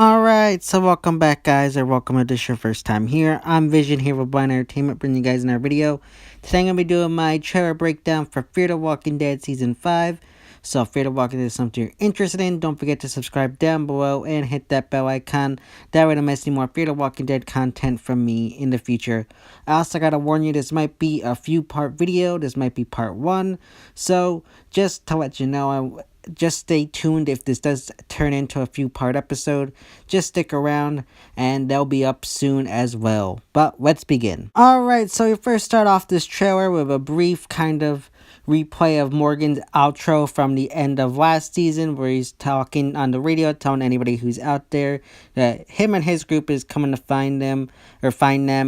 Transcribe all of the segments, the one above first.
Alright, so welcome back guys, or welcome if this is your first time here. I'm Vision here with Blind Entertainment, bringing you guys another video. Today I'm going to be doing my trailer breakdown for Fear the Walking Dead Season 5. So if Fear the Walking Dead is something you're interested in, don't forget to subscribe down below and hit that bell icon. That way you don't miss any more Fear the Walking Dead content from me in the future. I also got to warn you, this might be a few part video, this might be part 1. So just to let you know, just stay tuned. If this does turn into a few part episode, just stick around and they'll be up soon as well. But let's begin. Alright, so we first start off this trailer with a brief kind of replay of Morgan's outro from the end of last season, where he's talking on the radio, telling anybody who's out there that him and his group is coming to find them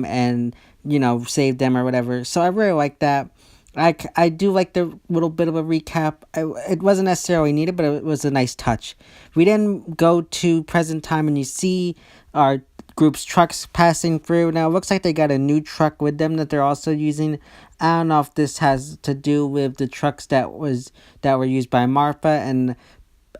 and, you know, save them or whatever. So I really like that. I do like the little bit of a recap. It wasn't necessarily needed, but it was a nice touch. We then go to present time and you see our group's trucks passing through. Now it looks like they got a new truck with them that they're also using. I don't know if this has to do with the trucks that were used by Martha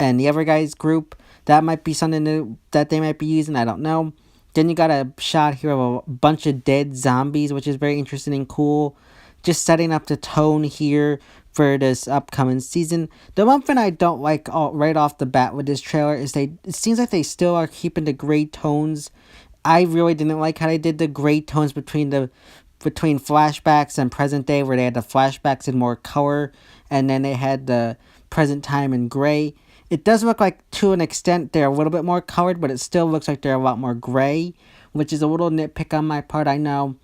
and the other guy's group. That might be something new that they might be using. I don't know. Then you got a shot here of a bunch of dead zombies, which is very interesting and cool. Just setting up the tone here for this upcoming season. The one thing I don't like right off the bat with this trailer is it seems like they still are keeping the gray tones. I really didn't like how they did the gray tones between flashbacks and present day, where they had the flashbacks in more color and then they had the present time in gray. It does look like to an extent they're a little bit more colored, but it still looks like they're a lot more gray, which is a little nitpick on my part, I know.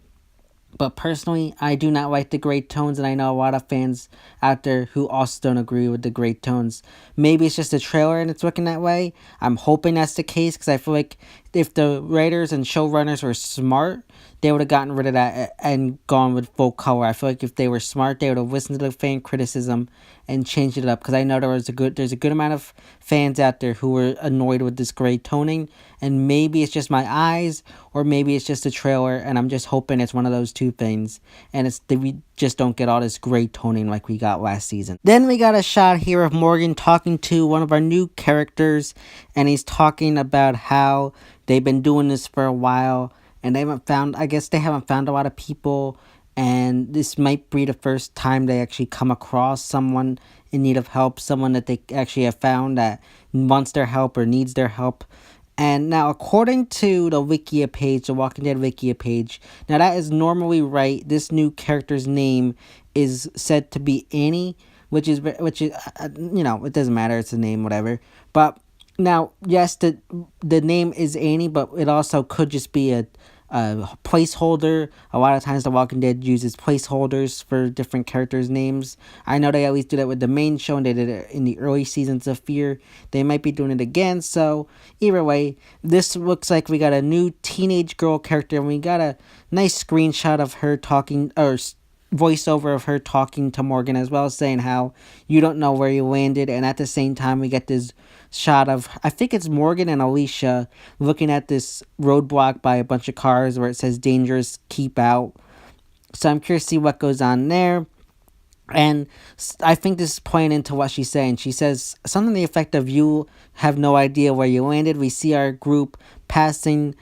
But personally, I do not like the gray tones, and I know a lot of fans out there who also don't agree with the gray tones. Maybe it's just a trailer and it's looking that way. I'm hoping that's the case, because I feel like if the writers and showrunners were smart, they would have gotten rid of that and gone with full color. I feel like if they were smart, they would have listened to the fan criticism and changed it up, because I know there's a good amount of fans out there who were annoyed with this gray toning, and maybe it's just my eyes, or maybe it's just a trailer, and I'm just hoping it's one of those two things, and it's that we just don't get all this gray toning like we got last season. Then we got a shot here of Morgan talking to one of our new characters, and he's talking about how they've been doing this for a while, and they haven't found a lot of people, and this might be the first time they actually come across someone in need of help, someone that they actually have found that wants their help or needs their help. And now, according to the Wikia page, the Walking Dead Wikia page, now that is normally right. This new character's name is said to be Annie, which is you know, it doesn't matter. It's a name, whatever. But now, yes, the name is Annie, but it also could just be a placeholder. A lot of times The Walking Dead uses placeholders for different characters' names. I know they always do that with the main show, and they did it in the early seasons of Fear. They might be doing it again, so either way, this looks like we got a new teenage girl character, and we got a nice screenshot of her talking, or voiceover of her talking to Morgan as well, saying how you don't know where you landed, and at the same time we get this shot of, I think it's Morgan and Alicia looking at this roadblock by a bunch of cars where it says dangerous, keep out. So I'm curious to see what goes on there. And I think this is playing into what she's saying. She says something to the effect of, you have no idea where you landed. We see our group passing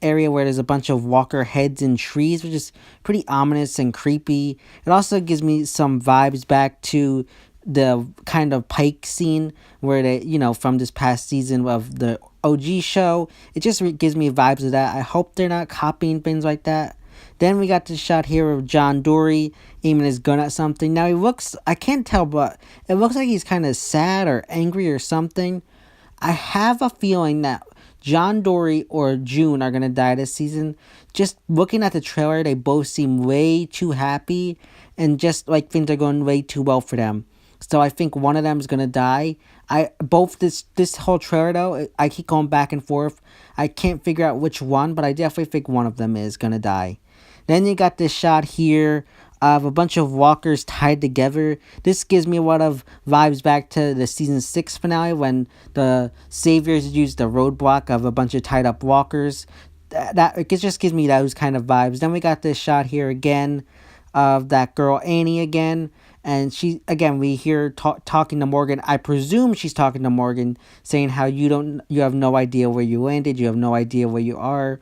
area where there's a bunch of walker heads in trees, which is pretty ominous and creepy. It also gives me some vibes back to the kind of Pike scene where they, you know, from this past season of the OG show. It just gives me vibes of that. I hope they're not copying things like that. Then we got this shot here of John Dory aiming his gun at something. Now he looks, I can't tell, but it looks like he's kind of sad or angry or something. I have a feeling that John Dory or June are going to die this season. Just looking at the trailer, they both seem way too happy and just like things are going way too well for them. So I think one of them is going to die. This whole trailer though, I keep going back and forth. I can't figure out which one, but I definitely think one of them is going to die. Then you got this shot here of a bunch of walkers tied together. This gives me a lot of vibes back to the season 6 finale when the saviors used the roadblock of a bunch of tied up walkers. It just gives me those kind of vibes. Then we got this shot here again of that girl Annie again, And we hear talking to Morgan. I presume she's talking to Morgan, saying how you have no idea where you landed, you have no idea where you are.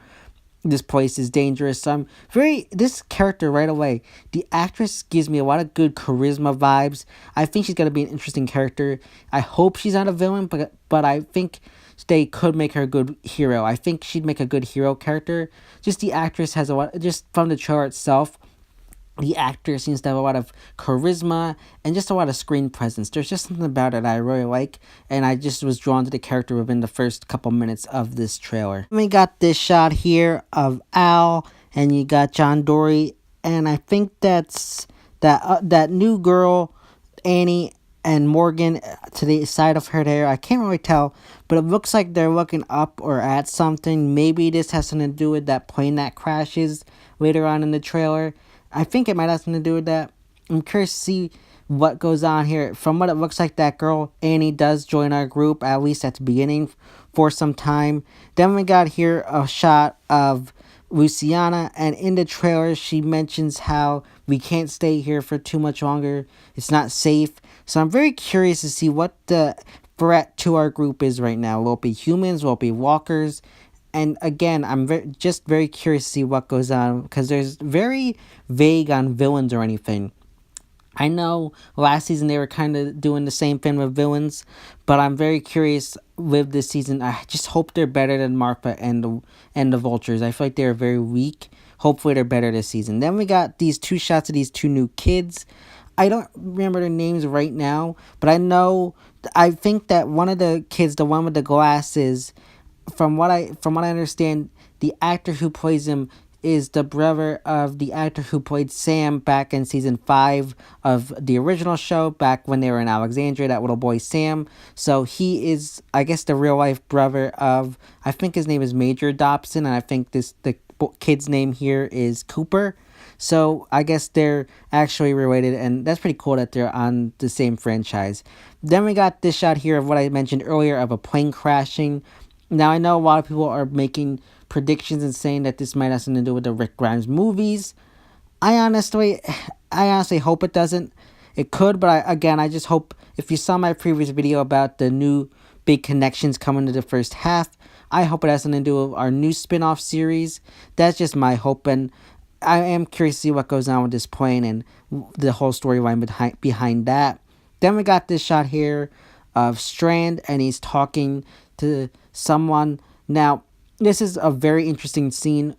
This place is dangerous. So this character right away. The actress gives me a lot of good charisma vibes. I think she's gonna be an interesting character. I hope she's not a villain, but I think they could make her a good hero. I think she'd make a good hero character. Just the actress has a lot. Just from the trailer itself, the actor seems to have a lot of charisma and just a lot of screen presence. There's just something about it I really like, and I just was drawn to the character within the first couple minutes of this trailer. We got this shot here of Al, and you got John Dory, and I think that new girl, Annie, and Morgan to the side of her there. I can't really tell, but it looks like they're looking up or at something. Maybe this has something to do with that plane that crashes later on in the trailer. I think it might have something to do with that. I'm curious to see what goes on here. From what it looks like, that girl, Annie, does join our group, at least at the beginning, for some time. Then we got here a shot of Luciana, and in the trailer, she mentions how we can't stay here for too much longer. It's not safe. So I'm very curious to see what the threat to our group is right now. Will it be humans? Will it be walkers? And again, I'm just very curious to see what goes on, because there's very vague on villains or anything. I know last season they were kind of doing the same thing with villains, but I'm very curious with this season. I just hope they're better than Martha and the Vultures. I feel like they're very weak. Hopefully they're better this season. Then we got these two shots of these two new kids. I don't remember their names right now, but I think that one of the kids, the one with the glasses, from what I understand, the actor who plays him is the brother of the actor who played Sam back in season 5 of the original show, back when they were in Alexandria, that little boy Sam. So he is, I guess, the real life brother of, I think his name is Major Dobson, and I think the kid's name here is Cooper. So I guess they're actually related, and that's pretty cool that they're on the same franchise. Then we got this shot here of what I mentioned earlier of a plane crashing. Now, I know a lot of people are making predictions and saying that this might have something to do with the Rick Grimes movies. I honestly hope it doesn't. It could, but I just hope, if you saw my previous video about the new big connections coming to the first half, I hope it has something to do with our new spin-off series. That's just my hope, and I am curious to see what goes on with this plane and the whole storyline behind that. Then we got this shot here of Strand, and he's talking to someone. Now, this is a very interesting scene.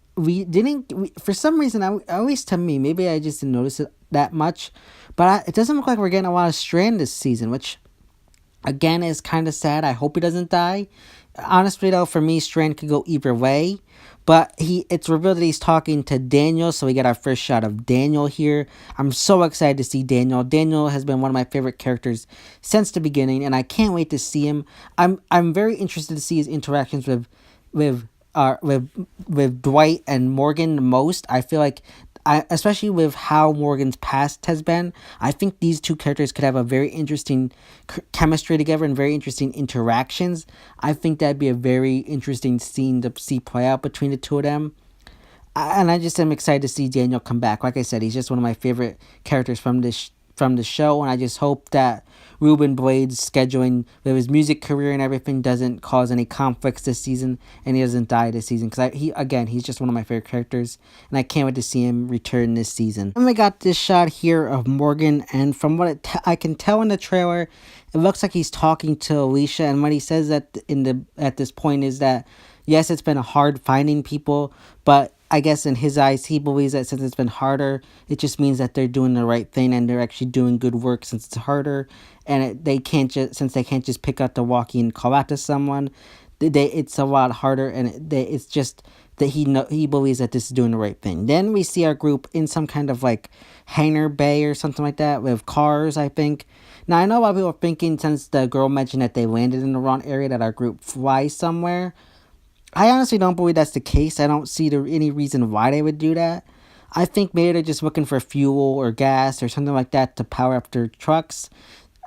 For some reason, at least to me, maybe I just didn't notice it that much, but it doesn't look like we're getting a lot of Strand this season, which, again, is kind of sad. I hope he doesn't die. Honestly, though, for me, Strand could go either way. But it's revealed that he's talking to Daniel, so we get our first shot of Daniel here. I'm so excited to see Daniel. Daniel has been one of my favorite characters since the beginning, and I can't wait to see him. I'm very interested to see his interactions with Dwight and Morgan the most. I feel like, especially with how Morgan's past has been, I think these two characters could have a very interesting chemistry together and very interesting interactions. I think that'd be a very interesting scene to see play out between the two of them. And I just am excited to see Daniel come back. Like I said, he's just one of my favorite characters from the show, and I just hope that Ruben Blades' scheduling with his music career and everything doesn't cause any conflicts this season, and he doesn't die this season, because he's just one of my favorite characters, and I can't wait to see him return this season. And we got this shot here of Morgan, and from what I can tell in the trailer, it looks like he's talking to Alicia, and what he says at this point is that, yes, it's been hard finding people, but I guess in his eyes, he believes that since it's been harder, it just means that they're doing the right thing and they're actually doing good work since it's harder. And they can't just pick up the walkie and call out to someone. It's a lot harder, and it's just that he believes that this is doing the right thing. Then we see our group in some kind of like hangar bay or something like that with cars, I think. Now, I know a lot of people are thinking, since the girl mentioned that they landed in the wrong area, that our group flies somewhere. I honestly don't believe that's the case. I don't see any reason why they would do that. I think maybe they're just looking for fuel or gas or something like that to power up their trucks.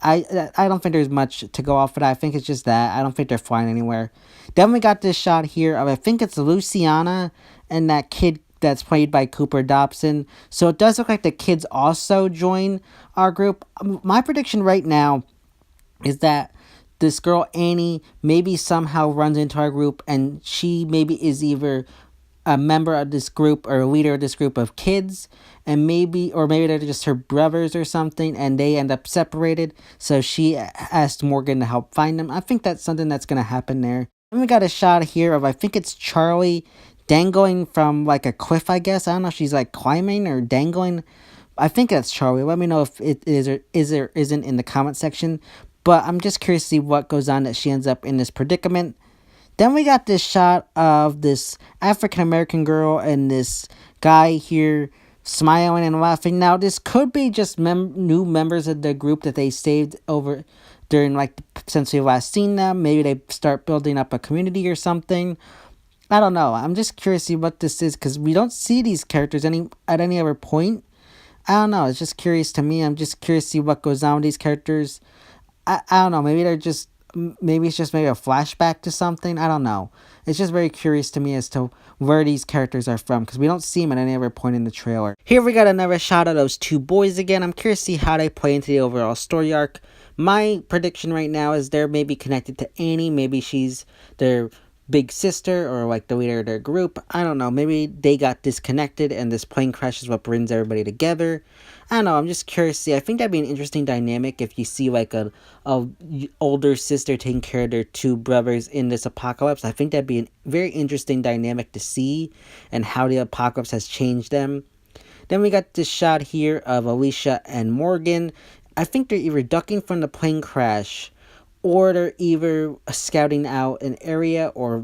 I don't think there's much to go off of that. I think it's just that. I don't think they're flying anywhere. Then we got this shot here of, I think it's Luciana and that kid that's played by Cooper Dobson. So it does look like the kids also join our group. My prediction right now is that this girl Annie maybe somehow runs into our group, and she maybe is either a member of this group or a leader of this group of kids, and maybe they're just her brothers or something, and they end up separated, so she asked Morgan to help find them. I think that's something that's gonna happen there. And we got a shot here of, I think it's Charlie dangling from like a cliff, I guess. I don't know if she's like climbing or dangling. I think that's Charlie. Let me know if it is or isn't in the comment section. But I'm just curious to see what goes on that she ends up in this predicament. Then we got this shot of this African American girl and this guy here smiling and laughing. Now, this could be just new members of the group that they saved over during, like, since we last seen them. Maybe they start building up a community or something. I don't know. I'm just curious to see what this is, because we don't see these characters at any other point. I don't know. It's just curious to me. I'm just curious to see what goes on with these characters. I don't know. Maybe it's just maybe a flashback to something. I don't know. It's just very curious to me as to where these characters are from, because we don't see them at any other point in the trailer. Here we got another shot of those two boys again. I'm curious to see how they play into the overall story arc. My prediction right now is they're maybe connected to Annie. Maybe she's their big sister or like the leader of their group. I don't know. Maybe they got disconnected and this plane crash is what brings everybody together. I don't know. I'm just curious to see. I think that'd be an interesting dynamic if you see like a older sister taking care of their two brothers in this apocalypse. I think that'd be a very interesting dynamic to see, and how the apocalypse has changed them. Then we got this shot here of Alicia and Morgan. I think they're either ducking from the plane crash, or they're either scouting out an area or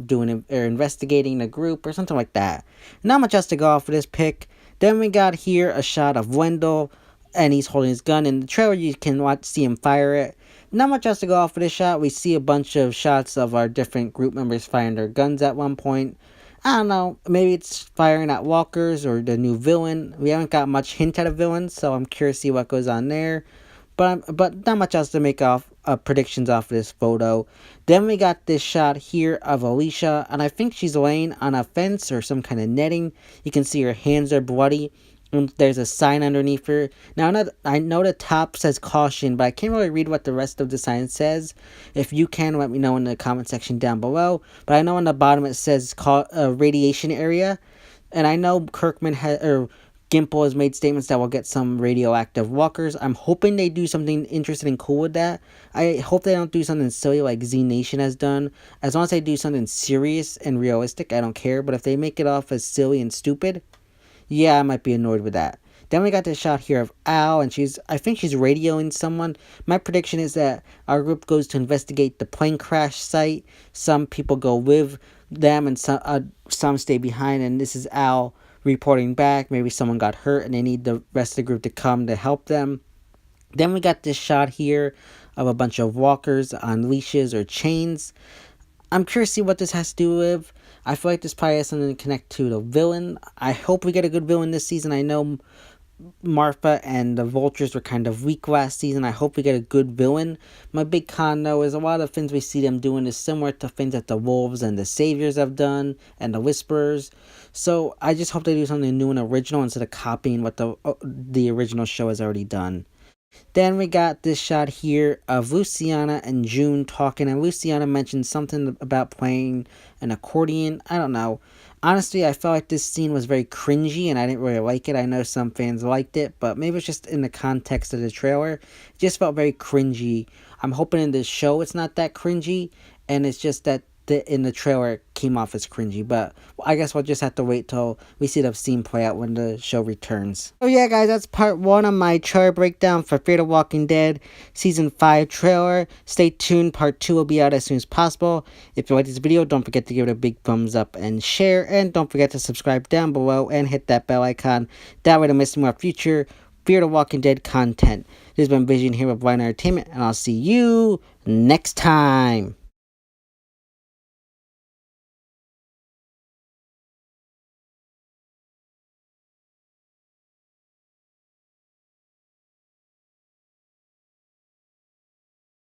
investigating a group or something like that. Not much else to go off for this pick. Then we got here a shot of Wendell, and he's holding his gun. In the trailer, you can see him fire it. Not much else to go off for this shot. We see a bunch of shots of our different group members firing their guns at one point. I don't know. Maybe it's firing at walkers or the new villain. We haven't got much hint at a villain, so I'm curious to see what goes on there. But not much else to make off predictions off of this photo. Then we got this shot here of Alicia, and I think she's laying on a fence or some kind of netting. You can see her hands are bloody, and there's a sign underneath her. Now, I know the top says caution, but I can't really read what the rest of the sign says. If you can, let me know in the comment section down below. But I know on the bottom it says radiation area, and I know Gimple has made statements that will get some radioactive walkers. I'm hoping they do something interesting and cool with that. I hope they don't do something silly like Z Nation has done. As long as they do something serious and realistic, I don't care. But if they make it off as silly and stupid, yeah, I might be annoyed with that. Then we got this shot here of Al, and I think she's radioing someone. My prediction is that our group goes to investigate the plane crash site. Some people go with them, and some stay behind, and this is Al reporting back. Maybe someone got hurt and they need the rest of the group to come to help them. Then we got this shot here of a bunch of walkers on leashes or chains. I'm curious to see what this has to do with. I feel like this probably has something to connect to the villain. I hope we get a good villain this season. I know Martha and the Vultures were kind of weak last season. I hope we get a good villain. My big con, though, is a lot of things we see them doing is similar to things that the Wolves and the Saviors have done, and the Whisperers. So I just hope they do something new and original instead of copying what the original show has already done. Then we got this shot here of Luciana and June talking, and Luciana mentioned something about playing an accordion. I don't know. Honestly, I felt like this scene was very cringy, and I didn't really like it. I know some fans liked it, but maybe it's just in the context of the trailer. It just felt very cringy. I'm hoping in this show it's not that cringy, and it's just that in the trailer it came off as cringy. But I guess we'll just have to wait till we see the scene play out when the show returns. So yeah, guys, that's part 1 of my trailer breakdown for Fear the Walking Dead Season 5 trailer. Stay tuned, part 2 will be out as soon as possible. If you like this video, don't forget to give it a big thumbs up and share. And don't forget to subscribe down below and hit that bell icon. That way to miss more future Fear the Walking Dead content. This has been Vision here with Blind Entertainment, and I'll see you next time.